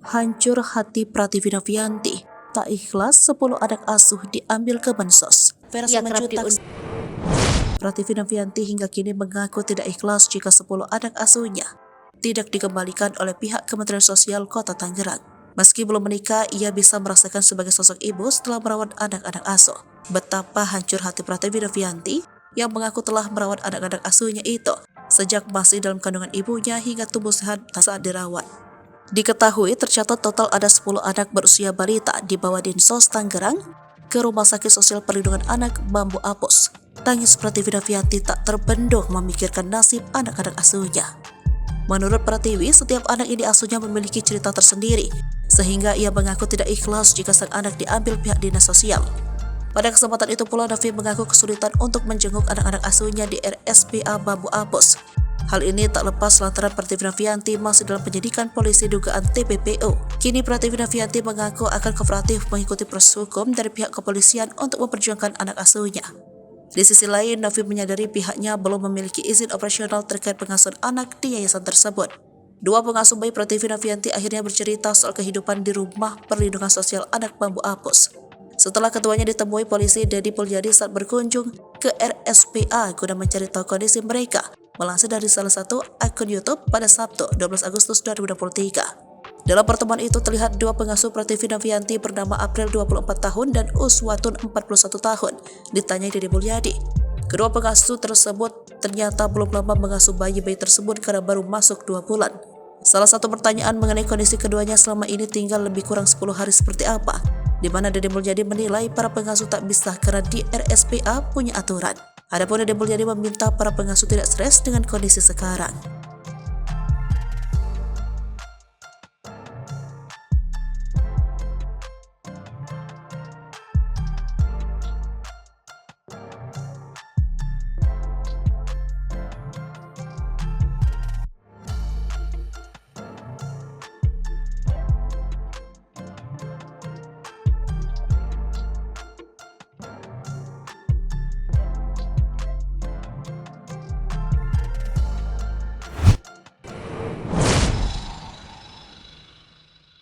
Hancur hati Prativi Novianti, tak ikhlas 10 anak asuh diambil ke Bansos. Versi mencutak Prativi Novianti hingga kini mengaku tidak ikhlas jika 10 anak asuhnya tidak dikembalikan oleh pihak Kementerian Sosial Kota Tangerang. Meski belum menikah, ia bisa merasakan sebagai sosok ibu setelah merawat anak-anak asuh. Betapa hancur hati Prativi Novianti yang mengaku telah merawat anak-anak asuhnya itu sejak masih dalam kandungan ibunya hingga tumbuh sehat saat dirawat. Diketahui tercatat total ada 10 anak berusia balita dibawa Dinsos Tangerang ke Rumah Sakit Sosial Perlindungan Anak Bambu Apus. Tangis Prativi Novianti tak terbendung memikirkan nasib anak-anak asuhnya. Menurut Prativi, setiap anak ini asuhnya memiliki cerita tersendiri, sehingga ia mengaku tidak ikhlas jika sang anak diambil pihak dinas sosial. Pada kesempatan itu pula, Novi mengaku kesulitan untuk menjenguk anak-anak asuhnya di RSPA Bambu Apus. Hal ini tak lepas lantaran Prativi Novianti masih dalam penyidikan polisi dugaan TPPO. Kini Prativi Novianti mengaku akan kooperatif mengikuti proses hukum dari pihak kepolisian untuk memperjuangkan anak asuhnya. Di sisi lain, Novi menyadari pihaknya belum memiliki izin operasional terkait pengasuhan anak di yayasan tersebut. Dua pengasuh bayi Prativi Novianti akhirnya bercerita soal kehidupan di Rumah Perlindungan Sosial Anak Bambu Apus. Setelah ketuanya ditemui polisi Dedi Puljadi saat berkunjung ke RSPA guna mencari tahu kondisi mereka, melansir dari salah satu akun YouTube pada Sabtu 12 Agustus 2023. Dalam pertemuan itu terlihat dua pengasuh Prativi Novianti bernama April 24 tahun dan Uswatun 41 tahun ditanyai Dedi Puljadi. Kedua pengasuh tersebut ternyata belum lama mengasuh bayi-bayi tersebut karena baru masuk 2 bulan. Salah satu pertanyaan mengenai kondisi keduanya selama ini tinggal lebih kurang 10 hari seperti apa, di mana Dedi Puljadi menilai para pengasuh tak bisa karena di RSPA punya aturan. Adapun Dedi Puljadi meminta para pengasuh tidak stres dengan kondisi sekarang.